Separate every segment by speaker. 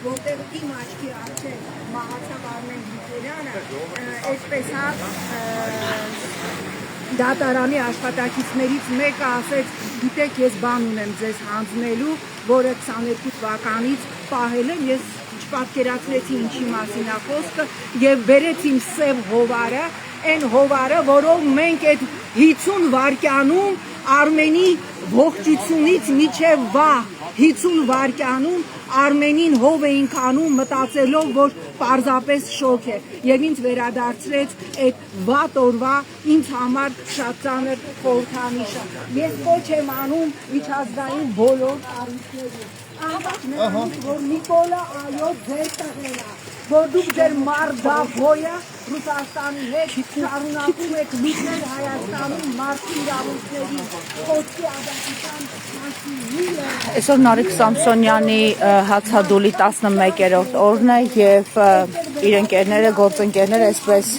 Speaker 1: որտեղ իմ աչքի առջև մահացավ Արմեն Գրիգորյանը, այսպես դատարանի աշխատակիցներից մեկը ասեց, գիտեք, ես բան ունեմ ձեզ հանձնելու, որը 22 թվականից պահել եմ, ես չպատկերացրեցի ինչի մասին է խոսքը եւ բերեց իմ սև հովարը, այն հովարը, որով մենք այդ 50 վայրկյանում Արմենի ողջությունից միջև վաղ 50 վայրկյանում Արմենին հով էինք անում մտածելով, որ պարզապես շոկ է եւ ինձ վերադարձրեց այդ վատ օրվա ինձ համար շատ ծանր խորհրդանիշը։ Ես կոչ եմ անում միջազգային բոլոր առիթներին, անկախ որ Նիկոլա այո ձեր տղեն է, որ դուք ձեր մարդաբոյը Ռուսաստանի հետ շարունակում եք լուծել Հայաստանում մարդու իրավունքների խոցի ազատության մասին։
Speaker 2: Այսօր Նարեկ Սամսոնյանի հացադուլի 11-րդ օրն է եւ իր ընկերները, գործընկերները այսպես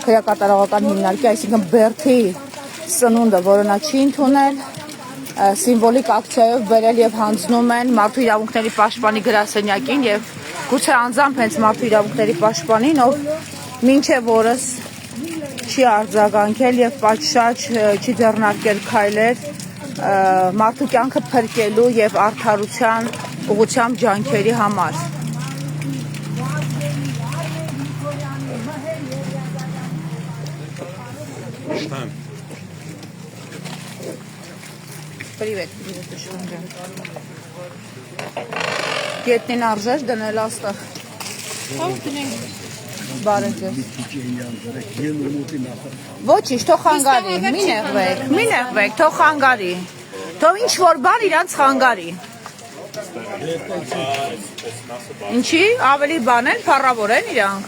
Speaker 2: քրեակատարողական հիմնարկի, այսինքն Բերթի սնունդը, որը նա չի ընդունել, սիմվոլիկ ակցիայով բերել եւ հանձնում են մարդու իրավունքների պաշտպանի գրասենյակին եւ գուցե անձամբ հենց մարդու իրավունքների պաշտպանին, ով մինչև օրս չի արձագանքել եւ պատշաճ չի ձեռնարկել քայլեր մարդու կյանքը փրկելու եւ արդարության ուղղությամբ ջանքերի համար։ Привет, Գետնին արժեր դնել աստղ։ Բարև ձեզ։ Ոչինչ, թող խանգարի, մի նեղվեք, թող խանգարի։ Թող ինչ որ բան իրանց խանգարի։ Ինչի, ավելի բան են, փառավոր են իրանք։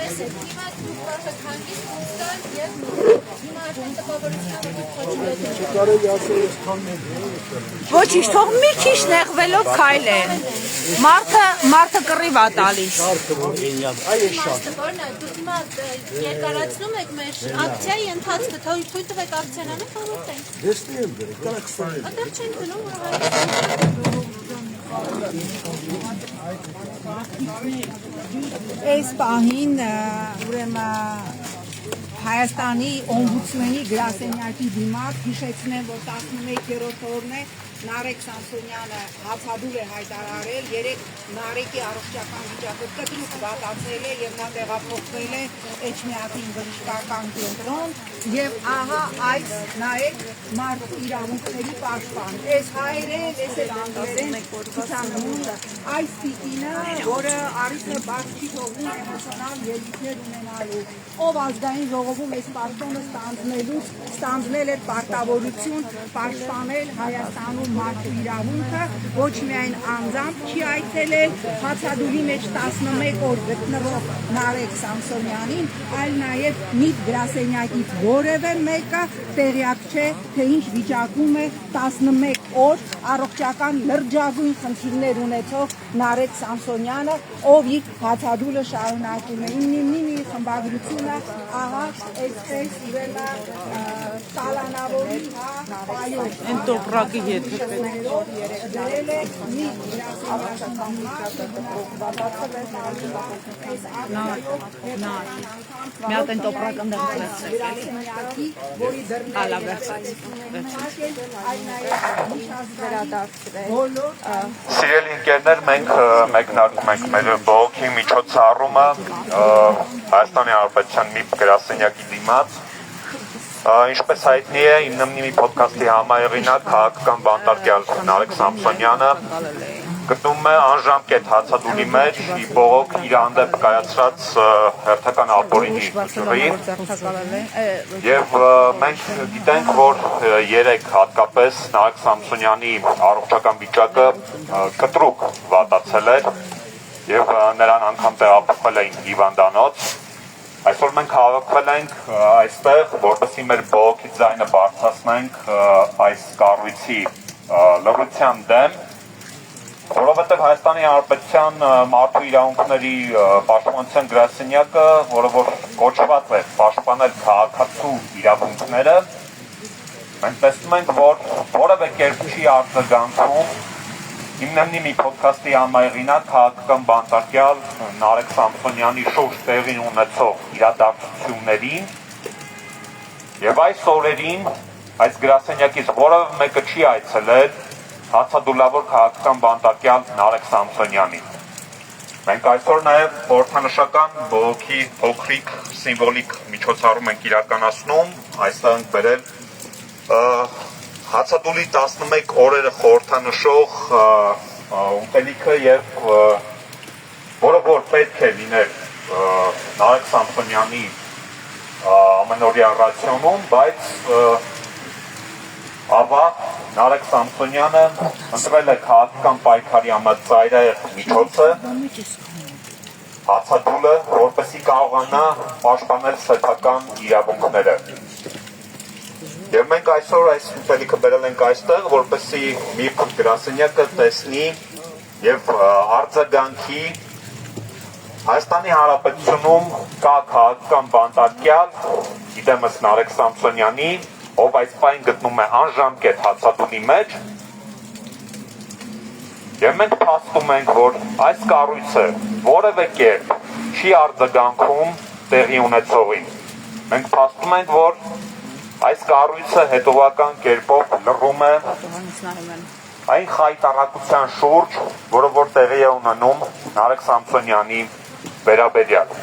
Speaker 3: Տեսեք, հիմա դուք կարող եք հանգիստ խոսալ եւ հիմա արդեն տպավորությունները
Speaker 2: Ոչինչ, թող մի քիչ նեղվելով քայլեն։ Մարդը կռիվ է տալիս։
Speaker 3: Դուք հիմա երկարացնում եք մեր ակցիայի ընթացքը, թույլ տվեք ակցիան անենք, ավարտենք։
Speaker 4: Դեստի եմ դրեք, կարաք ստանեք։
Speaker 3: Այդտեղ չենք գնում, որ
Speaker 1: Այս պահին ուրեմն Հայաստանի օմբուդսմենի գրասենյակի դիմաց հիշեցնեմ, որ 11-րդ օրն է Նարեկ Սամսոնյանը հացադուլ է հայտարարել, երեք Նարեկի առողջական վիճակը կտրուկ վատացել է եւ նա տեղափոխվել է Էջմիածին բժշկական կենտրոն եւ ահա այս նայեք մարդ իրավունքների պաշտպան։ Այս հայերեն, այս էլ անգլերեն ցուցանմունքը, այս տիկինը, որը արիթը բաց չի թողնում էմոցիոնալ ելույթներ ունենալու, ով ազգային ժողովում այս պաշտոնը ստանձնել էր պարտավորություն պաշտպանել Հայաստանում մարդու իրավունքը, ոչ միայն անձամբ չի այցելել հացադուլի մեջ 11 օր գտնվող Նարեկ Սամսոնյանին, այլ նաև միտ գրասենյակից որևէ մեկը տեղյակ չէ, թե ինչ վիճակում է 11 օր առողջական լրջագույն խնդիրներ ունեցող Նարեկ Սամսոնյանը, ով իր հացադուլը շարունակում է։ Իմնի խմբագրությունը ահա այսպես ուրեմն տալանավորի այո
Speaker 2: Այն տոպրակի հետ
Speaker 1: դրել է մի
Speaker 2: մի հատ այն տոպրակը
Speaker 5: Սիրելի ընկերներ, մենք մեկնարկում ենք մեր բողոքի միջոցառումը Հայաստանի Հանրապետության մի գրասենյակի դիմաց։ Ինչպես հայտնի է, իմնի ոդքասթի համահեղինակ քաղաքական բանտարկյալ Նարեկ Սամսոնյանը գտնվում է անժամկետ հացադուլի մեջ բողոք իր հանդեպ կայացրած հերթական ապօրինի ջրի եւ մենք գիտենք, որ երեք հատկապես Նարեկ Սամսոնյանի առողջական վիճակը կտրուկ վատացել էր եւ նրան անգամ տեղափոխել էին հիվանդանոց։ Այսօր մենք հավաքվել ենք այստեղ, որպեսզի մեր բողոքի ձայնը բարձրացնենք այս կառույցի լռության դեմ Որովհետև Հայաստանի Հանրապետության մարդու իրավունքների պաշտպանության գրասենյակը, որը որ կոչված է պաշտպանել քաղաքացու իրավունքները, մենք տեսնում ենք, որ որևէ կերպ չի արձագանքում հիմնեմնի մի պոդքասթի համայնքինակ քաղաքական բանտարկյալ Նարեկ Սամսոնյանի շուրջ տեղի ունեցող իրադարձություններին եւ այս օրերին այս գրասենյակից որևէ մեկը չի այցելել հացադուլավոր քաղաքական բանտարկյալ Նարեկ Սամսոնյանին։ Մենք այսօր նաեւ խորհրդանշական բողոքի փոքրիկ սիմվոլիկ միջոցառում ենք իրականացնում, այստեղ ենք բերել հացադուլի 11 օրերը խորհրդանշող ուտելիքը եւ որը որ պետք է լիներ Նարեկ Սամսոնյանի ամենօրյա ռացիոնում, բայց ավաղ Նարեկ Սամսոնյանը ընտրել է քաղաքական պայքարի ամենածայրահեղ միջոցը հացադուլը, որպեսզի կարողանա պաշտպանել սեփական իրավունքները։ Եվ մենք այսօր այս ուտելիքը բերել ենք այստեղ, որպեսզի մի գրասենյակը տեսնի եւ արձագանքի Հայաստանի Հանրապետությունում կա քաղաքական բանտարկյալ, իդեմս Նարեկ Սամսոնյանի, ով այս պայն գտնում է անժամկետ հացադուլի մեջ, եւ մենք փաստում ենք, որ այս կառույցը որևէ կերպ չի արձագանքում տեղի ունեցողին։ Մենք փաստում ենք, որ այս կառույցը հետևական կերպով լռում է այն խայտարակության շուրջ, որը որ տեղի է ունենում Նարեկ Սամսոնյանի վերաբերյալ։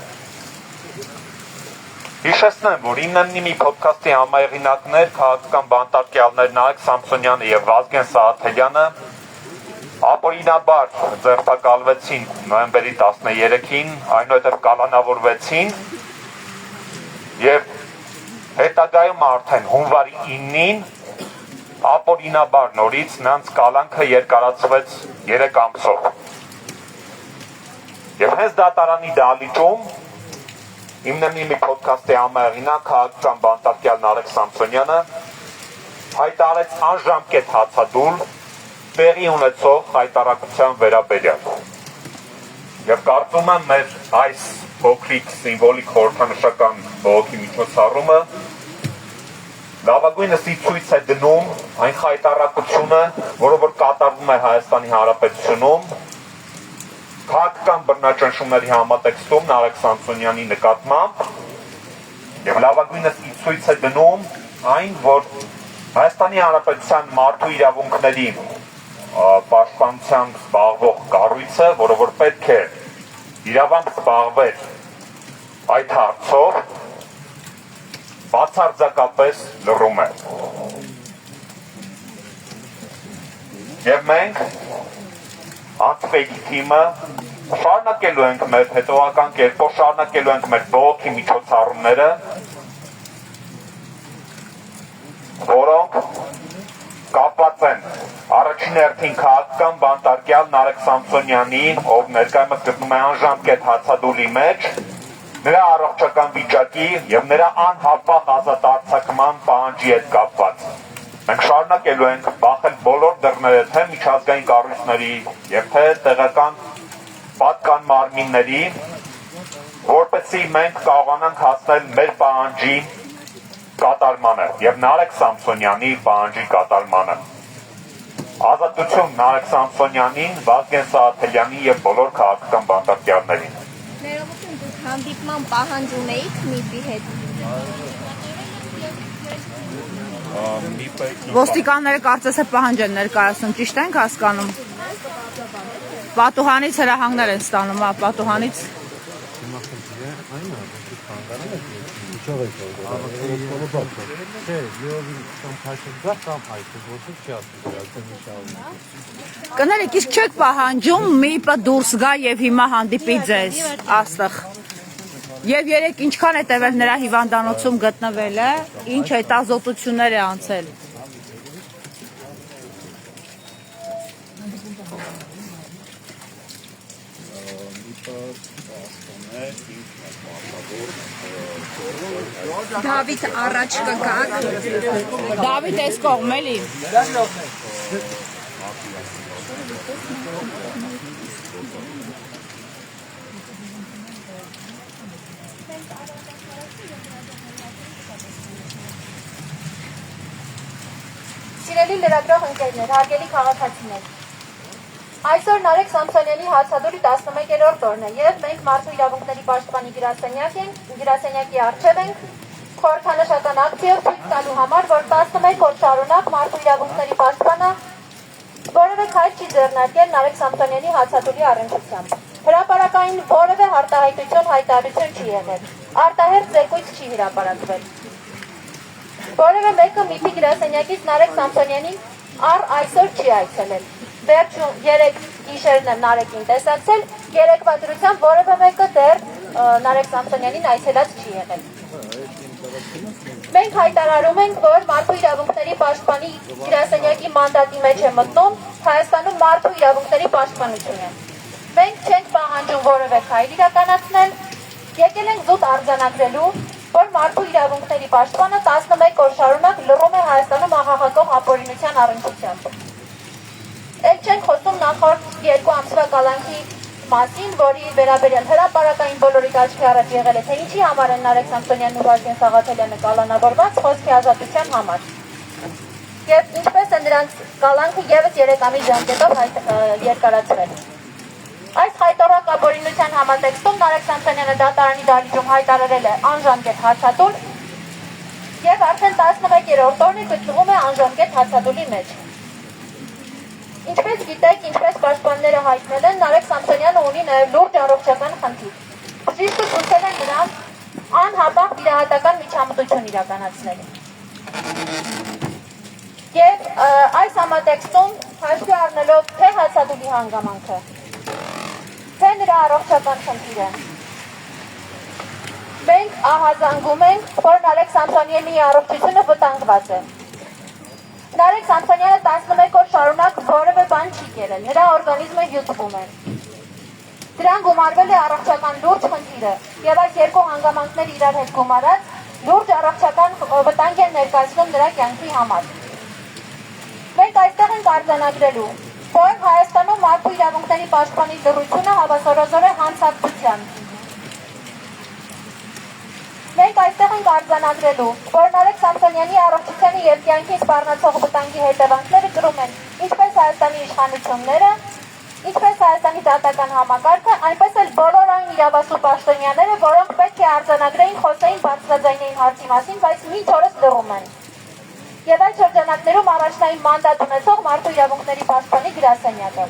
Speaker 5: Հիշեցնեմ, որ իննեմնի մի պոդքասթի համահեղինակներ, քաղաքական բանտարկյալներ Նարեկ Սամսոնյանը եւ Վազգեն Սահաթելյանը ապօրինաբար ձերբակալվեցին նոյեմբերի 13-ին, այնուհետև կալանավորվեցին եւ հետագայում արդեն հունվարի 9-ին ապօրինաբար նորից նրանց կալանքը երկարացվեց 3 ամսով։ Եվ հենց դատարանի դահլիճում հիմնեմնի մի պոդքասթի համահեղինակ քաղաքական բանտարկյալ Նարեկ Սամսոնյանը հայտարարեց անժամկետ հացադուլ տեղի ունեցող հայտարարության վերաբերյալ։ Եվ կարծում եմ մեր այս փոքրիկ սիմվոլիկ խորհրդանշական բողոքի միջոցառումը լավագույնս ցույց է դնում այն խայտառակությունը, որը որ կատարվում է Հայաստանի Հանրապետությունում քաղաքական բռնաճնշումների համատեքստում Նարեկ Սամսոնյանի նկատմամբ եւ լավագույնս ցույց է դնում այն, որ Հայաստանի Հանրապետության մարդու իրավունքների պաշտպանությամբ զբաղվող կառույցը, որը որ պետք է իրավամբ զբաղվել այդ հարցով, բացարձակապես լռում է։ Եվ մենք անցպետի թիմը շարունակելու ենք մեր հետևական կերպով, շարունակելու ենք մեր բողոքի միջոցառումները, որոնք կապված են առաջին հերթին քաղաքական բանտարկյալ Նարեկ Սամսոնյանի, ով ներկայումս գտնում է անժամկետ հացադուլի մեջ, նրա առողջական վիճակի եւ նրա անհապաղ ազատ արձակման պահանջի հետ կապված։ Մենք շարունակելու ենք բախել բոլոր դռները թե միջազգային կառույցների եւ թե տեղական պատկան մարմինների, որպեսզի մենք կարողանանք հասնել մեր պահանջի կատարմանը եւ Նարեկ Սամսոնյանի պահանջի կատարմանը։ Ազատություն Նարեկ Սամսոնյանին, Վազգեն Սահաթելյանին եւ բոլոր քաղաքական բանտարկյալներին։
Speaker 6: Ներողություն, դուք հանդիպման պահանջ ունեիք ՄԻՊ-ի հետ։
Speaker 2: Ոստիկանները կարծես է պահանջ են ներկայացնում, ճիշտ ենք հասկանում։ Պատուհանից հրահանգներ են ստանում, պատուհանից։ Կներեք, իսկ չեք պահանջում ՄԻՊ-ը դուրս գա եւ հիմա հանդիպի ձեզ աստղ։ Եվ երեք ինչքան է տևել նրա հիվանդանոցում գտնվելը, ինչ հետազոտություններ է անցել։
Speaker 6: Դավիթ առաջ կգաք։
Speaker 2: Դավիթ էս կողմ էլի։
Speaker 3: Սիրելի լրագրող ընկերներ, հարգելի քաղաքացիներ, այսօր Նարեկ Սամսոնյանի հացադուլի 11-րդ օրն է և մենք մարդու իրավունքների պաշտպանի գրասենյակի առջև ենք խորհրդանշական ակցիով ցույց տալու համար, որ 11 օր շարունակ մարդու իրավունքների պաշտպանը որևէ քայլ չի ձեռնարկել Նարեկ Սամսոնյանի հացադուլի առնչությամբ։ Հրապարակային որևէ արտահայտություն հայտարարություն չի եղել, արտահերթ զեկույց չի հրապարակվել։ Որևէ մեկը ՄԻՊ-ի գրասենյակից Նարեկ Սամսոնյանին առ այսօր չի այցելել։ Վերջում 3 գիշերն եմ Նարեկին տեսակցել, երեկվա դրությամբ որևէ մեկը դեռ Նարեկ Սամսոնյանին այցելած չի եղել։ Մենք հայտարարում ենք, որ մարդու իրավունքների պաշտպանի գրասենյակի մանդատի մեջ է մտնում Հայաստանում մարդու իրավունքների պաշտպանությունը։ Մենք չենք պահանջում որևէ քայլ իրականացնել, եկել ենք զուտ արձանագրելու, որ մարդու իրավունքների պաշտպանը 11 օր շարունակ լռում է Հայաստանում աղաղակող ապօրինության առնչությամբ։ Էլ չենք խոսում նախորդ 2 ամսվա կալանքի մասին, որի վերաբերյալ հրապարակային բոլորի աչքի առաջ եղել է, թե ինչի համար են Նարեկ Սամսոնյանն ու Վազգեն Սաղաթելյանը կալանավորված խոսքի ազատության համար։ Եվ ինչպես է նրանց կալանքը ևս 3 ամիս ժամկետով երկարացվել։ Այս խայտառակ ապօրինության համատեքստում Նարեկ Սամսոնյանը դատարանի դահլիճում հայտարարել է անժամկետ հացադուլ և արդեն 11-րդ օրն գտնվում է անժամկետ հացադուլի մեջ։ Ինչպես գիտեք, ինչպես պաշտպանները հայտնել են, Նարեկ Սամսոնյանը ունի նաև լուրջ առողջական խնդիր։ Բժիշկը ցույցել է նրան անհապաղ վիրահատական միջամտություն իրականացնել։ Եվ այս համատեքստում հաշվի առնելով թե հացադուլի հանգամանքը, թե նրա առողջական խնդիրը, մենք ահազանգում ենք, որ Նարեկ Սամսոնյանի առողջությունը վտանգված է։ Նարեկ Սամսոնյանը 11 օր շարունակ որևէ բան չի կերել, նրա օրգանիզմը յուտվում է։ Դրան գումարվել է առողջական լուրջ խնդիրը և այս երկու հանգամանքները իրար հետ գումարած լուրջ առողջական վտանգ են ներկայացնում նրա կյանքի համար։ Մենք այստեղ ենք արձանագրելու, որ Հայաստանում մարդու իրավունքների պաշտպանի լռությունը հավասարազոր է հանցակցության։ Մենք այստեղ ենք արձանագրելու, որ Նարեկ Սամսոնյանի առողջությանը և կյանքին սպառնացող վտանգի հետևանքները կրում են ինչպես Հայաստանի իշխանությունները, ինչպես Հայաստանի դատական համակարգը, այնպես էլ բոլոր այն իրավասու պաշտոնյաները, որոնք պետք է արձանագրեին, խոսեին, բարձրաձայնեին հարցի մասին, բայց մինչ օրս լռում են։ Եվ այդ շրջանակներում առաջնային մանդատ ունեցող մարդու իրավունքների պաշտպանի գրասենյակը։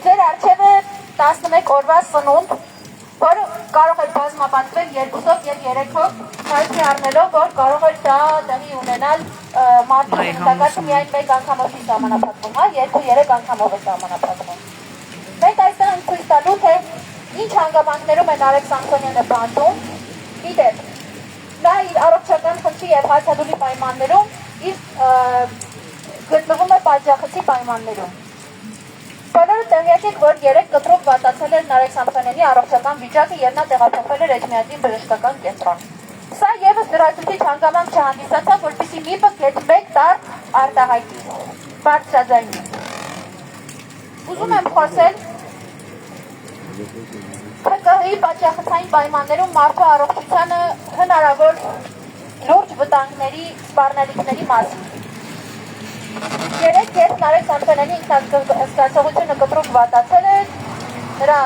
Speaker 3: Ձեր առջև է 11 օրվա սնունդ, որը կարող է բազմապատկվել 2-ով և 3-ով, հաշվի առնելով, որ կարող է դա տեղի ունենալ մարդու սննդակարգը միայն մեկ անգամով չի սահմանափակվում, 2-3 անգամով է սահմանափակվում։ Մենք այստեղ ենք ցույց տալու, թե ինչ հանգամանքներում է Նարեկ Սամսոնյանը բանտում, գիտեք, նա իր առողջական խնդրի և հացադուլի պայմաններում գտնվում է պատժախցի պայմաններում։ Բոլորը տեղյակ եք, որ 3 կտրուկ վատացել էր Նարեկ Սամսոնյանի առողջական վիճակը և նա տեղափոխվել էր Էջմիածին բժշկական կենտրոն։ Սա ևս լրացուցիչ հանգամանք չհանդիսացավ, որպեսզի ՄԻՊ-ը կետ 1 տար արտահայտի, բարձրաձայնի։ Ուզում եմ խոսել ՀԿՀ-ի պատժախցային պայմաններում մարդու առողջությանը հնարավոր լուրջ վտանգների, սպառնալիքների մասին։ 3 երբ Նարեկ Սամսոնյանի ինքնազգացողությունը կտրուկ վատացել է, նրա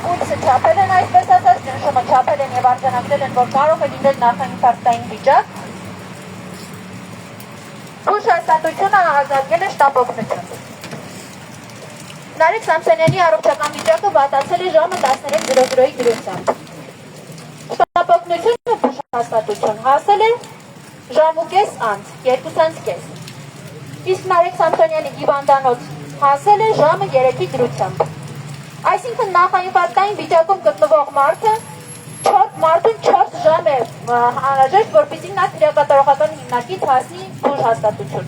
Speaker 3: պուլսը չափել են, այսպես ասած, ճնշումը չափել են և արձանագրել են, որ կարող է լինել նախաինֆարկտային վիճակ, հուշհաստատությունը արձանագրել է շտապօգնություն։ Նարեկ Սամսոնյանի առողջական վիճակը վատացել է ժամը 13:00-ի դրությամբ։ Շտապօգնությունը հուշհաստատություն հասել է ժամուկես անց, 2:30։ Իսկ Նարեկ Սամսոնյանի հիվանդանոց հասել է ժամը 3-ի դրությամբ։ Այսինքն նախաինֆարկտային վիճակում գտնվող մարդուն 4 ժամ է անհրաժեշտ, որպեսզի նա քրեակատարողական հիմնարկից հասնի հուշհաստատություն։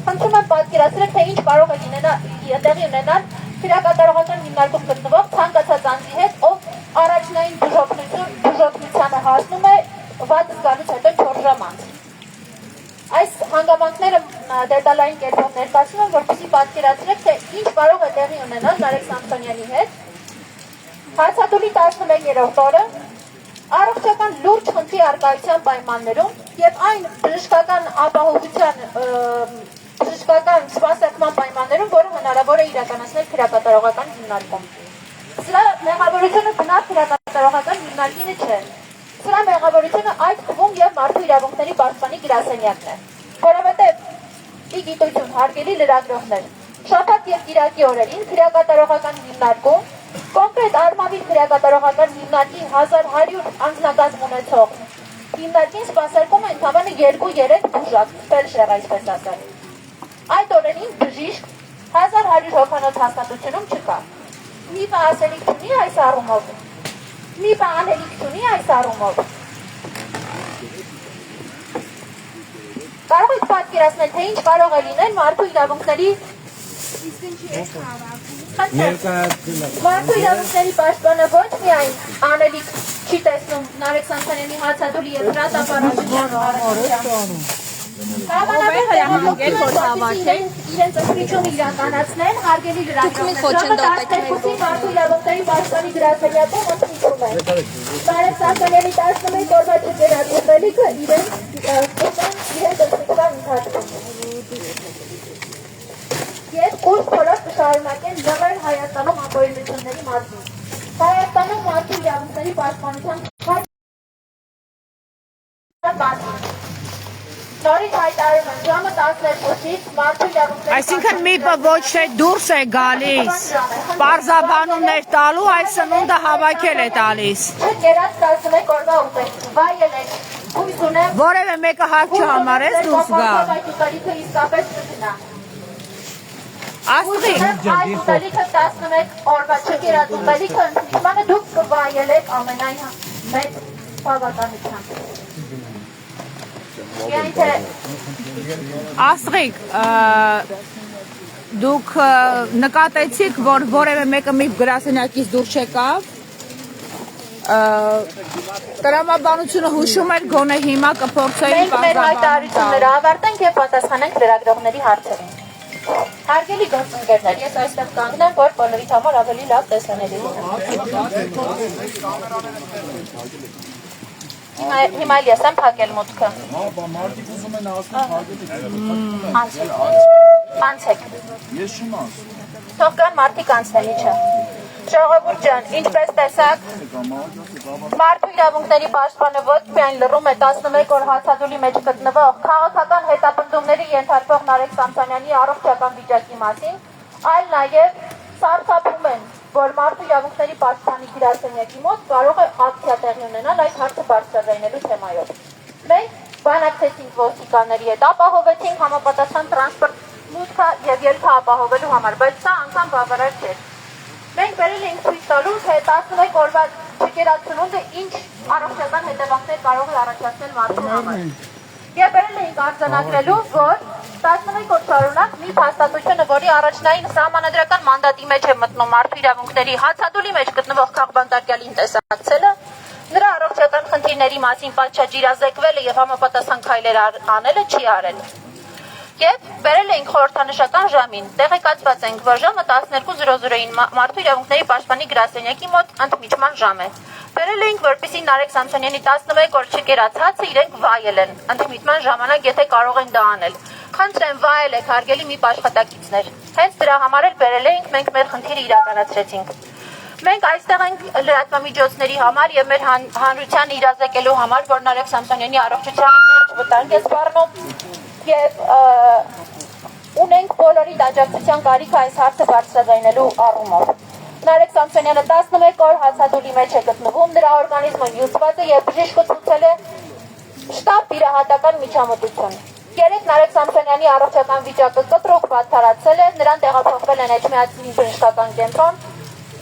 Speaker 3: Խնդրում եմ պատկերացրեք, թե ինչ կարող է տեղի ունենալ քրեակատարողական հիմնարկում գտնվող ցանկացած անձի հետ, ով առաջնային բուժօգնությանը հասնում է վատ զգալուց հետո 4 ժամ անց։ Այս հանգամանքները դետալային կերպով ներկայացնում են, որպեսզի պատկերացնեք, թե ինչ կարող է տեղի ունենալ Նարեկ Սամսոնյանի հետ։ Հացադուլի 11-րդ օրը առողջական լուրջ խնդրի արկայության պայմաններում եւ այն բժշկական ապահովության բժշկական սպասարկման պայմաններում, որը հնարավոր է իրականացնել քրեակատարողական հիմնարկում։ Սրա մեղավորությունը բնավ քրեակատարողական հիմնարկինը չէ։ Սրա մեղավորությունը այդ թվում եւ մարդու իրավունքների պաշտպանի գրասենյակն է, որովհետեւ ի գիտություն հարգելի լրագրողներ, շաբաթ եւ կիրակի օրերին քրեակատարողական հիմնարկում կոնկրետ արմավիր քրեակատարողական հիմնարկի 1100 անձնակազմ ունեցող հիմնարկին սպասարկում է ընդամենը 2-3 բուժակ, ֆելշեր այսպես ասած։ Այդ օրերին բժիշկ 1100 հոգանոց հաստատությունում չկա։ Մի բան ասելիք չունի այս առումով։ Մի բան անելիք չունի այս առումով։ Կարող եք պատկերացնել, թե ինչ կարող է լինել մարդու իրավունքների մարդու իրավունքների պաշտպանը ոչ միայն անելիք չի տեսնում Նարեկ Սամսոնյանի հացադուլի եւ հրատապարակության առողջության իրենց ըսկրիչում իրականացնեն, հարգելի լրագրողներ, մարդու իրավունքների պաշտպանի գրասենյակում ընդմիջում են։ Նարեկ Սամսոնյանի 11 օրվա չկերակրվելիքը իրենց ըսկրիչման ընթացքում։ Եվ կուրս փորոշ կշարունակեն լղել Հայաստանում ապօրինությունների մասին։ Հայաստանում մարդու իրավունքների պաշտպանության մասին։ Նորից հայտարարում են ժամը 12-ից մարդու իրավունքների
Speaker 2: Այսինքն մի ոչ թե դուրս է գալիս, պարզաբանումներ տալու, այս սնունդը հավաքել է տալիս։
Speaker 3: Չկերած 11 օրվա ուտեստում, վայելեք, հույս ունեմ,
Speaker 2: Որևէ մեկը հակ չհամարես դուրս գա։
Speaker 3: այդ ուտելիքը իսկապես չգնա։
Speaker 2: Աստղի,
Speaker 3: Այդ ուտելիքը 11 օրվա չկերած ուտելիքը ընդմիջմանը դուք կվայելեք ամենայն մեծ բավականությամբ։
Speaker 2: Աստղիկ, դուք նկատեցիք, որ որևէ մեկը մի գրասենյակից դուրս չեկավ, տրամաբանությունը հուշում էր գոնե հիմա կփորձեին
Speaker 3: Մենք մեր հայտարարությունները ավարտենք եւ պատասխանենք լրագրողների հարցերին։ Հարգելի գործընկերներ, ես այստեղ կանգնեմ, որ բոլորիդ համար ավելի լավ տեսանելի լինի։ Հիմա էլ ես եմ փակել մուտքը։
Speaker 4: Մարդիկ ուզում են ասում փակել։
Speaker 3: Անցեք։
Speaker 4: Ես չեմ ասում։
Speaker 3: Թող կան մարդիկ անցնելի չէ։ Ժողովուրդ ջան, ինչպես տեսակ, մարդու իրավունքների պաշտպանը ոչ միայն լռում է 11 օր հացադուլի մեջ գտնվող քաղաքական հետապնդումների ենթարկվող Նարեկ Սամսոնյանի առողջական վիճակի մասին, այլ նաև սարսափում են, որ մարդու իրավունքների պաշտպանի գրասենյակի մոտ կարող է ակցիա տեղի ունենալ այդ հարցը բարձրացնելու թեմայով։ Մենք բանակցեցինք ոստիկանների հետ, ապահովեցինք համապատասխան տրանսպորտ մուտքը եւ ելքը ապահովելու համար, բայց սա անգամ բավարար չէ։ Մենք վերել ենք ցույց տալու, թե 11 օրվա չկերացնունդը ինչ առողջական հետևանքներ կարող է առաջացնել մարդու համար։ Եվ վերել ենք արձանագրելու, որ 11 օր շարունակ մի հաստատությունը, որի առաջնային սահմանադրական մանդատի մեջ է մտնում մարդու իրավունքների հացադուլի մեջ գտնվող քաղբանտարկյալին տեսակցելը, նրա առողջական խնդիրների մասին պատշաճ իրազեկվելը եւ համապատասխան քայլեր անելը չի արել։ Եվ վերել էինք խորհրդանշական ժամին, տեղեկացված ենք, որ ժամը 12:00-ին մարդու իրավունքների պաշտպանի գրասենյակի մոտ ընդմիջման ժամ է։ Վերել էինք, որպեսզի Նարեկ Սամսոնյանի 11 օր չկերած հացը իրենք վայելեն, ընդմիջման ժամանակ եթե կարող են դա անել։ Խնդրեմ վայելեք, հարգելի մի աշխատակիցներ։ Հենց դրա համար էլ վերել էինք, մենք մեր խնդիրը իրականացրեցինք։ Մենք այստեղ ենք լրատվամիջոցների համար եւ մեր հանրությանը իրազեկելու համար, որ Նարեկ Սամսոնյանի առողջությանը դուրս վտանգ է սպառնում եւ ունենք բոլորի աջակցության կարիք այս հարցը բարձրաձայնելու առումով։ Նարեկ Սամսոնյանը 11 օր հացադուլի մեջ է գտնվում, նրա օրգանիզմը նյութված է եւ բժիշկը ցուցել է շտապ վիրահատական միջամտություն։ Երեք Նարեկ Սամսոնյանի առողջական վիճակը կտրուկ վատթարացել է, նրան տեղափոխվել են Էջմիածնի բժշկական կենտրոն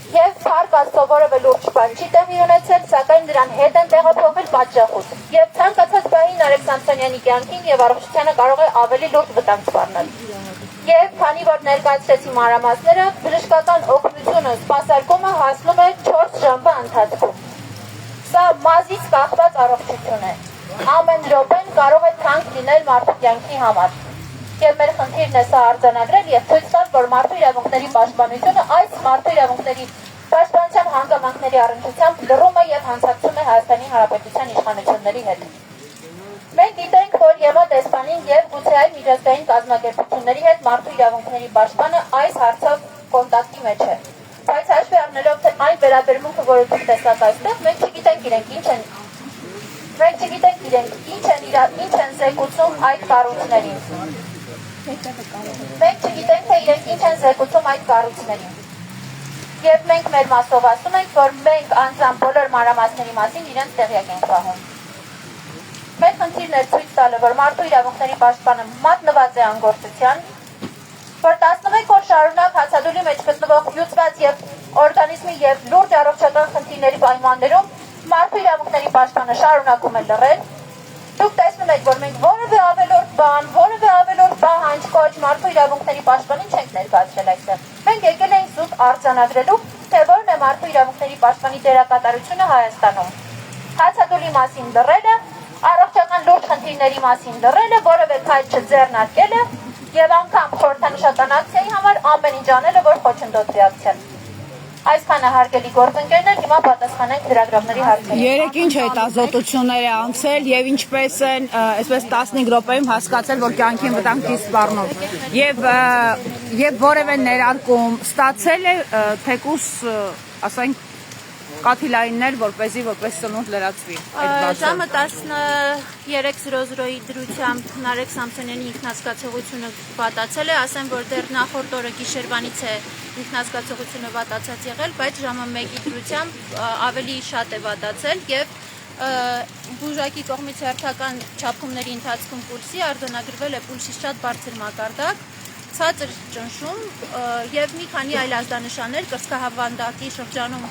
Speaker 3: եւ Փառք Աստծո որևէ լուրջ բան չի տեղի ունեցել, սակայն նրան հետ են տեղափոխվել պատժախոս։ Եվ ցանկացած բանի Նարեկ Սամսոնյանի կյանքին եւ առողջությանը կարող է ավելի լուրջ վտանգ սպառնել։ Եվ քանի որ ներկայացրեցի մանրամասները, բժշկական օգնությունը սպասարկումը հասնում է 4 ժամվա ընթացքում։ Սա մազից կախված առողջություն է։ Ամեն րոպեն կարող է թանկ լինել մարդու կյանքի համար։ Եվ մեր խնդիրն է սա արձանագրել եւ ցույց տալ, որ մարդու իրավունքների պաշտպանությունը այս մարդու իրավունքների պաշտպանության հանգամանքների առնչությամբ լռում է եւ հանցակցում է Հայաստանի Հանրապետության իշխանությունների հետ։ Մենք գիտենք, որ ԵՄ դեսպանին եւ գուցե այլ միջազգային կազմակերպությունների հետ մարդու իրավունքների պաշտպանը այս հարցով կոնտակտի մեջ է։ Բայց հաշվի առնելով, թե այն վերաբերմունքը, որը դուք տեսաք այստեղ, մենք չգիտենք իրենք ինչ են զեկուցում այդ կառույցներին։ Մենք չգիտենք, թե իրենք ինչ են զեկուցում այդ կառույցներին։ Եվ մենք մեր մասով ասում ենք, որ մենք անձամբ բոլոր մանրամասների մասին իրենց տեղյակ ենք պահում։ Մեր խնդիրն է ցույց տալը, որ մարդու իրավունքների պաշտպանը մատնված է անգործության, որ 11 օր շարունակ հացադուլի մեջ գտնվող հյուծված եւ օրգանիզմի եւ լուրջ առողջական խնդիրների պայմաններում մարդու իրավունքների պաշտպանը շարունակում է լռել։ Դուք տեսնում եք, որ մենք որևէ ավելորդ բան, որևէ ավելորդ պահանջ, կոչ մարդու իրավունքների պաշտպանին չենք ներկայացրել այստեղ։ Մենք եկել ենք զուտ արձանագրելու, թե որն է մարդու իրավունքների պաշտպանի դերակատարությունը Հայաստանում։ Հացադուլի մասին լռելը, առողջական լուրջ խնդիրների մասին լռելը, որևէ քայլ չձեռնարկելը եւ անգամ խորհրդանշական ակցիայի համար ամեն ինչ անելը, որ խոչընդոտվի ակցիան։ Այսքանը հարգելի գործընկերներ, հիմա պատասխանենք լրագրողների հարցերին։
Speaker 2: Երեք ինչ հետազոտություններ է անցել եւ ինչպես են այսպես 15 րոպեում հասկացել, որ կյանքին վտանգ չի սպառնում։ Եվ որևէ ներարկում ստացել է թեկուս, ասենք, կաթիլայիններ, որպես սնունդ լրացվի այդ բացը։
Speaker 7: Ժամը 13:00-ի դրությամբ Նարեկ Սամսոնյանի ինքնազգացողությունը վատացել է, ասեմ, որ դեռ նախորդ օրը գիշերվանից է ինքնազգացողությունը վատացած եղել, բայց ժամը 1-ի դրությամբ ավելի շատ է վատացել եւ բուժակի կողմից հերթական չափումների ընթացքում պուլսի արձանագրվել է պուլսի շատ բարձր մակարդակ, ցածր ճնշում եւ մի քանի այլ ազդանշաններ կրծքահավանդակի շրջանում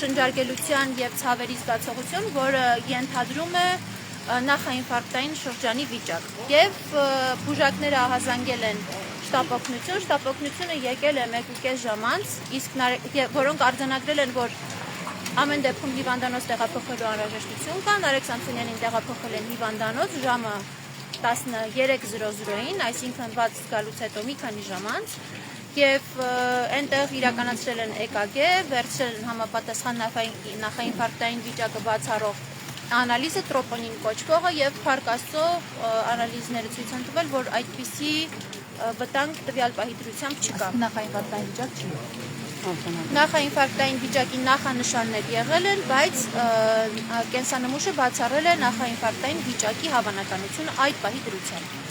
Speaker 7: շնջարգելության եւ ցավերի զգացողություն, որը ենթադրում է նախաինֆարկտային շրջանի վիճակ։ Եվ բուժակները ահազանգել են շտապօգնությունը եկել է 1.5 ժամ անց, իսկ որոնք արձանագրել են, որ ամեն դեպքում հիվանդանոց տեղափոխելու անհրաժեշտություն կա, Նարեկ Սամսոնյանին տեղափոխել են հիվանդանոց ժամը 13:00-ին, այսինքն բաց գալուց հետո մի քանի ժամ անց, եւ այնտեղ իրականացրել են EKG, վերցրել են համապատասխան նախաինֆարկտային վիճակը բացառող անալիզը, տրոպոնին կոչվողը, եւ փառք Աստծո անալիզները ցույց են տվել, որ այդպիսի վտանգ տվյալ պահի դրությամբ չկա։
Speaker 2: Նախաինֆարկտային վիճակ չի։
Speaker 7: Նախաինֆարկտային վիճակի նախանշաններ եղել են, բայց կենսանմուշը բացառել է նախաինֆարկտային վիճակի հավանականությունը այդ պահի դրությամբ։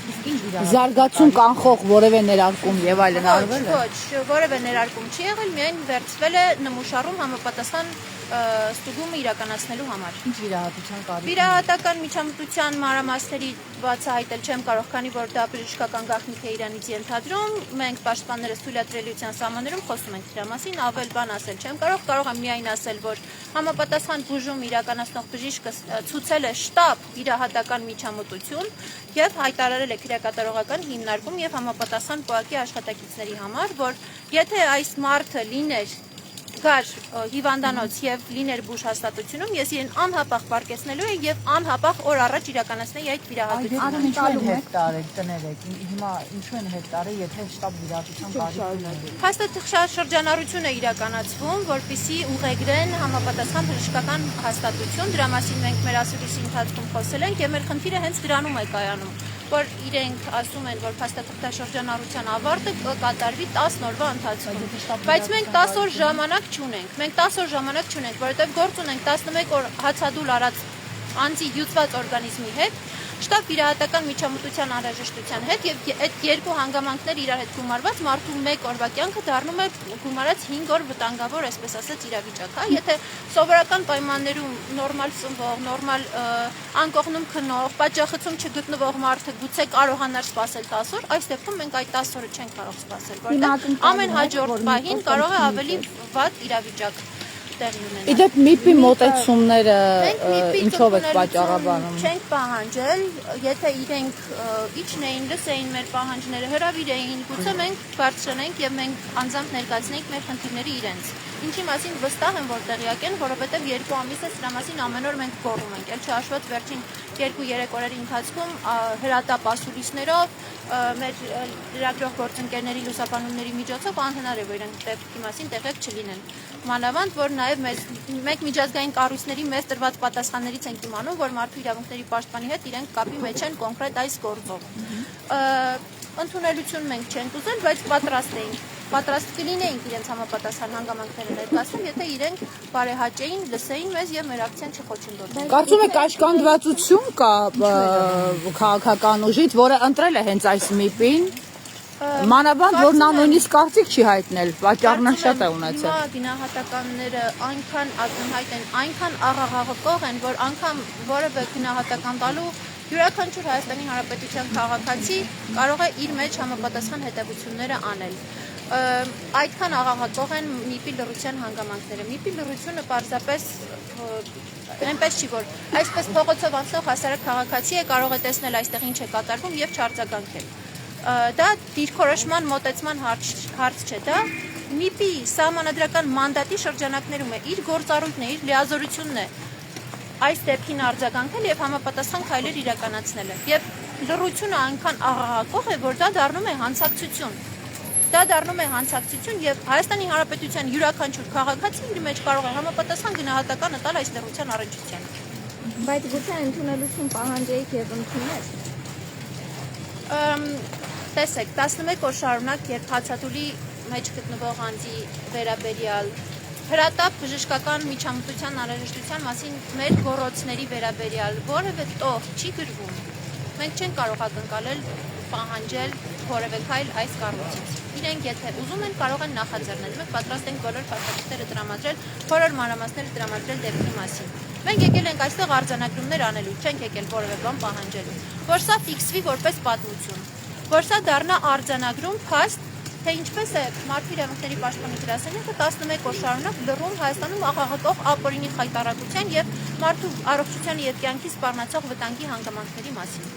Speaker 2: Զարգացում կանխող որևէ ներարկում եւ այլն արվել է։
Speaker 7: Ոչ, որևէ ներարկում չի եղել, միայն վերցվել է նմուշառում համապատասխան ստուգումը իրականացնելու համար։
Speaker 2: Ինչ վիրահատության կարիք։
Speaker 7: Վիրահատական միջամտության մանրամասների բացահայտել չեմ կարող, քանի որ դա բժշկական գաղտնիք է իրանից ենթադրում։ Մենք պաշտպանները թույլատրելիության սահմաններում խոսում ենք դրա մասին, ավել բան ասել չեմ կարող, կարող եմ միայն ասել, որ համապատասխան բուժում իրականացնող բժիշկը ցուցել է շտապ վիրահատական միջամտություն եւ հայտարարել է քրեակատարողական հիմնարկում եւ համապատասխան ՊՕԱԿ-ի աշխատակիցների համար, որ եթե այս մարդը լիներ գար հիվանդանոց եւ լիներ բուժ հաստատությունում, ես իրեն անհապաղ պարկեսնելու եմ եւ անհապաղ օր առաջ իրականացնեի այդ վիրահատությունը։
Speaker 2: Ինչու են հետ տարել տներեք։ Հիմա ինչու են հետ տարել, եթե շտապ վիրահատության կարիք ունի։
Speaker 7: Փաստաթղթաշրջանառություն է իրականացվում, որպեսզի ուղեգրեն համապատասխան բժշկական հաստատություն։ Դրա մասին մենք մեր ասուլիսի ընթացքում խոսել ենք եւ մեր խնդիրը հենց դրանում է կայանում, որ իրենք ասում են, որ փաստաթղթաշրջանառության ավարտը կկատարվի 10 օրվա ընթացքում, բայց մենք 10 օր ժամանակ չունենք։ Մենք 10 օր ժամանակ չունենք, որովհետև գործ ունենք 11 օր հացադուլ արած անձի հյուծված օրգանիզմի հետ, շտապ վիրահատական միջամտության անհրաժեշտության հետ եւ այդ երկու հանգամանքները իրար հետ գումարված մարդու 1 օրվա կյանքը դառնում է գումարած 5 օր վտանգավոր, այսպես ասած, իրավիճակ, հա, եթե սովորական պայմաններում նորմալ ծնվող, նորմալ անկողնում քնող, պատճախցում չգտնվող մարդը գուցե կարողանար սպասել 10 օր, այս դեպքում մենք այդ 10 օրը չենք կարող սպասել, որտեղ ամեն հաջորդ պահին կարող է ավելի վատ իրավիճակ տեղի ունենալ։
Speaker 2: Իդեպ MIP-ի մոտեցումները ինչով եք պատճառաբանում։
Speaker 7: Չենք պահանջել, եթե իրենք իջնեին, լսեին մեր պահանջները, հրավիրեին, գուցե մենք բարձրանենք եւ մենք անձամբ ներկայացնենք մեր խնդիրները իրենց։ Ինչի մասին վստահ եմ, որ տեղյակ են, որովհետև 2 ամիս է սրա մասին ամեն օր մենք գոռում ենք։ Էլ չհաշված վերջին 2-3 օրերի ընթացքում հրատապ ասուլիսներով մեր լրագրող գործընկերների լուսաբանումների միջոցով անհնար է, որ իրենք դեպքի մասին տեղյակ չլինեն։ Մանավանդ, որ նաև մեկ միջազգային կառույցների մեզ տրված պատասխաններից ենք իմանում, որ մարդու իրավունքների պաշտպանի հետ իրենք կապի մեջ են կոնկրետ այս գործով։ Ընդունելություն մենք չենք ուզել, բայց պատրաստ կլինեինք իրենց համապատասխան հանգամանքները ներկայացնել, եթե իրենք բարեհաճեին, լսեին մեզ եւ մեր ակցիան չխոչընդոտեին։
Speaker 2: Կարծում եք կաշկանդվածություն կա քաղաքական ուժից, որը ընտրել է հենց այս MIP-ին, մանավանդ որ նա նույնիսկ կարծիք չի հայտնել, վաճառն շատ է ունեցել։
Speaker 7: Հիմա գնահատականները այնքան ակնհայտ են, այնքան աղաղաղող են, որ անգամ որևէ գնահատական տալու յուրաքանչյուր Հայաստանի Հանրապետության քաղաքացի կարող է իր մեջ համապատասխան հետևությունները անել։ Այդքան աղաղակող են MIP-ի լռության հանգամանքները։ MIP-ի լռությունը պարզապես այնպես չի, որ այսպես փողոցով անցնող հասարակ քաղաքացի է կարող է տեսնել այստեղ ինչ է կատարվում եւ չարձագանքել։ Դա դիրքորոշման մոտեցման հարց չէ, դա MIP-ի սահմանադրական մանդատի շրջանակներում է, իր գործառույթն է, իր լիազորությունն է այս դեպքին արձագանքել եւ համապատասխան քայլեր իրականացնել է։ Եվ լռությունը այնքան աղաղակող է, որ դա դառնում է հանցակցություն։ Դա դառնում է հանցակցություն եւ Հայաստանի Հանրապետության յուրաքանչյուր քաղաքացի իր մեջ կարող է համապատասխան գնահատականը տալ այս լռության առնչությամբ։
Speaker 6: Բայց գուցե ընդունելություն պահանջեիք եւ ընդունել։
Speaker 7: Տեսեք, 11 օր շարունակ, երբ հացադուլի մեջ գտնվող անձի վերաբերյալ հրատապ բժշկական միջամտության անհրաժեշտության մասին մեր գոռոցների վերաբերյալ որևէ տող չի գրվում, մենք չենք կարող ակնկալել պահանջել որևէ քայլ այս կառույցից։ Իրենք եթե ուզում են, կարող են նախաձեռնել։ Մենք պատրաստ ենք բոլոր փաստաթղթերը տրամադրել, բոլոր մանրամասները տրամադրել դեպքի մասին։ Մենք եկել ենք այստեղ արձանագրումներ անելու, չենք եկել որևէ բան պահանջելու, որ սա ֆիքսվի որպես պատմություն, որ սա դառնա արձանագրում, փաստ, թե ինչպես է մարդու իրավունքների պաշտպանի գրասենյակը 11 օր շարունակ լռում Հայաստանում աղաղակող ապօրինի խայտարակության եւ մարդու առողջության եւ կյանքի սպառնացող վտանգի հանգամանքների մասին։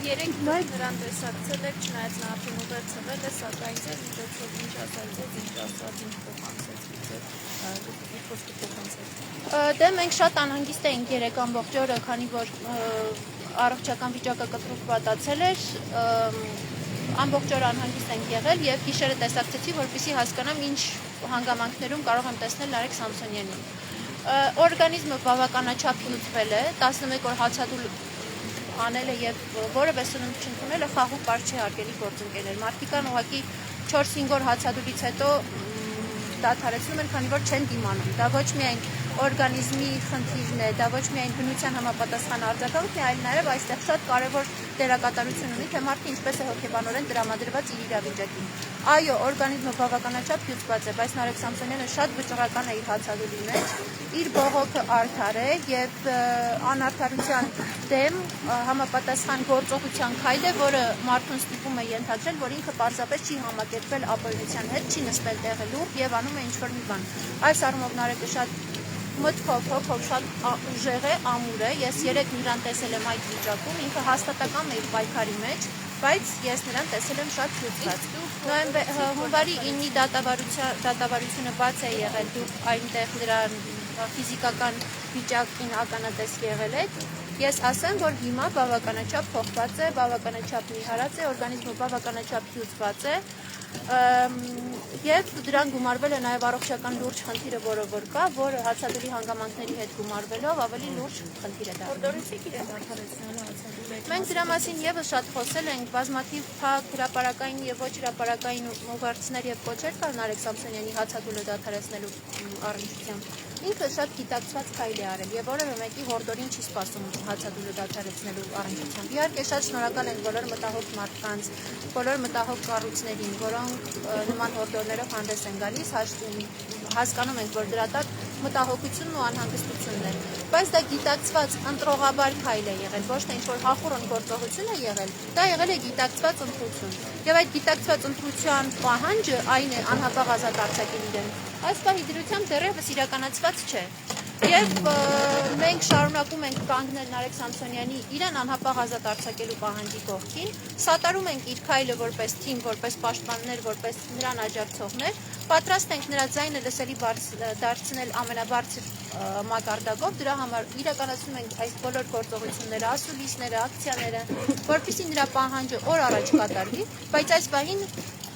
Speaker 6: Երեք նրան տեսակցել եք, չնայած նա արդեն ուղերձվել է, սակայն ձեր միջոցով ինչ ասացեք, ինչ փոխանցեցիք։
Speaker 7: Դե մենք շատ անհանգիստ էինք 3 ամբողջ օրը, քանի որ առողջական վիճակը կտրուկ պատացել էր, ամբողջ օր անհանգիստ ենք եղել եւ գիշերը տեսակցեցի, որպեսզի հասկանամ ինչ հանգամանքներում կարող եմ տեսնել Նարեկ Սամսոնյանին։ Օրգանիզմը բավականաչափ հյուսվել է, 11 օր հացադուլ անել է եւ որևէ սնունդ չընդունելը խաղու պար չի հարգելի գործընկերներ։ Մարդիկան ուղղակի 4-5 օր հացադուլից հետո դադարեցնում են, քանի որ չեն դիմանում։ Դա ոչ միայն օրգանիզմի խնդիրն է, դա ոչ միայն բնության համապատասխան արձագանքն է, այլ նաեւ այստեղ շատ կարեւոր դերակատարություն ունի, թե մարդը ինչպես է հոգեբանորեն տրամադրված իր իրավիճակին։ Այո, օրգանիզմը բավականաչափ հյուսված է, բայց Նարեկ Սամսոնյանը շատ վճռական է իր հացադուլի մեջ, իր բողոքը արդար է եւ անարդարության դեմ համապատասխան գործողության քայլ է, որը մարդուն ստիպում է ենթադրել, որ ինքը պարզապես չի համակերպվել ապօրինության հետ, չի նստել տեղը լուրջ եւ անում է ինչ-որ մի բան։ Այս առումով Նարեկը շատ մտքով, հոգով շատ ուժեղ է, ամուր է։ Ես 3 նրան տեսել եմ այդ վիճակում, ինքը հաստատակամ է իր պայքարի մեջ, բայց ես նրան տեսել եմ շատ հյուսված։ Հունվարի 9-ի դատավարությունը բաց է եղել, դուք այնտեղ նրան ֆիզիկական վիճակին ականատես եղել եք։ Ես ասեմ, որ հիմա բավականաչափ փոխված է, բավականաչափ նիհարած է, օրգանիզմը բավականաչափ հյուսված է, եւ դրան գումարվել է նաեւ առողջական լուրջ խնդիրը, որ կա, որը հացադուլի հանգամանքների հետ գումարվելով ավելի լուրջ խնդիր է դառնում։ Մենք դրա մասին եւս շատ խոսել ենք, բազմաթիվ փակ հրապարակային եւ ոչ հրապարակային ուղերձներ եւ կոչեր կար Նարեկ Սամսոնյանի հացադուլը դադարեցնելու առնչությամբ։ Ինքը շատ գիտակցված քայլ է արել եւ որևէ մեկի հորդորին չի սպասում հացադուլը դադարեցնելու առնչությամբ։ Իհարկե շատ շնորհակալ ենք բոլոր մտահոգ մարդկանց, բոլոր մտահոգ կառույցներին, որոնք նման հորդորներով հանդես են գալիս, հասկանում ենք, որ դրա տակ մտահոգությունն ու անհանգստությունն է, բայց դա գիտակցված ընտրողաբար քայլ է եղել, ոչ թե ինչ-որ հախուռն գործողություն է եղել, դա եղել է գիտակցված ընտրություն։ Եվ այդ գիտակցված ընտրության պահանջը այն է անհապաղ ազատ արձակել իրեն։ Այս պահի դրությամբ դեռևս իրականացված չէ։ Եվ մենք շարունակում ենք կանգնել Նարեկ Սամսոնյանի իրեն անհապաղ ազատ արձակելու պահանջի կողքին, սատարում ենք իր քայլը որպես թիմ, որպես պաշտպաններ, որպես նրան աջակցողներ, պատրաստ ենք նրա ձայնը լսելի դարձնել ամենաբարձր մակարդակով, դրա համար իրականացնում ենք այս բոլոր գործողությունները, ասուլիսները, ակցիաները, որպեսզի նրա պահանջը օր առաջ կատարվի, բայց այս պահին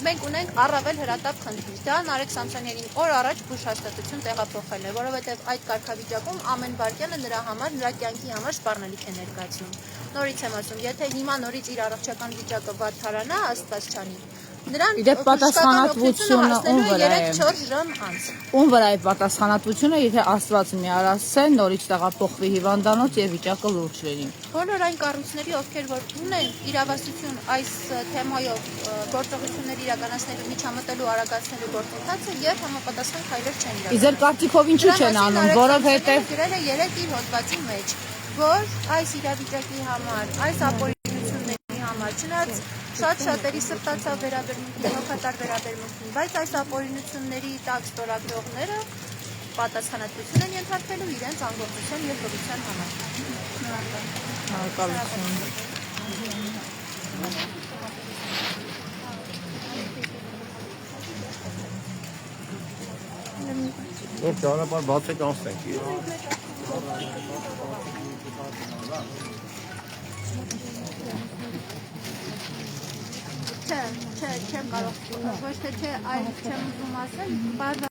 Speaker 7: մենք ունենք առավել հրատապ խնդիր։ Դա Նարեկ Սամսոնյանին օր առաջ բուժ հաստատություն տեղափոխելն է, որովհետև այդ կարգավիճակում ամեն վայրկյանը նրա համար, նրա կյանքի համար սպառնալիք է ներկայացնում։ Նորից եմ ասում, եթե հիմա նորից իր առողջական վիճակը վատթարանա, Աստված չանի, նրան
Speaker 2: Իդեպ պատասխանատվությունը ում վրա է։
Speaker 7: 3-4 ժամ անց։
Speaker 2: Ում վրա է պատասխանատվությունը, եթե Աստված մի արասեն, նորից տեղափոխվի հիվանդանոց եւ վիճակը լուրջ լինի։
Speaker 7: Բոլոր այն կառույցների, ովքեր որ ունեն իրավասություն այս թեմայով գործողություններ իրականացնելու, միջամտելու, արագացնելու գործընթացը եւ համապատասխան քայլեր չեն իրականացնում։
Speaker 2: Իզեր կարտիկով ինչու չեն անում, որովհետեւ
Speaker 7: գրել է 3 իր հոդվածի մեջ, որ այս իրավիճակի համար, այս ապօրինությունների համար, չնայած շատ-շատերի սրտացավ վերաբերմունքին, հոգատար վերաբերմունքին, բայց այս ապօրինությունների տակ ստորագրողները պատասխանատվություն են ենթարկվելու իրենց անգործության եւ լրության համար։
Speaker 8: Որ ճանապարհ բացեք անցնենք։
Speaker 7: Չէ, չեմ կարող ոչ թե չէ, այլ չեմ ուզում ասել,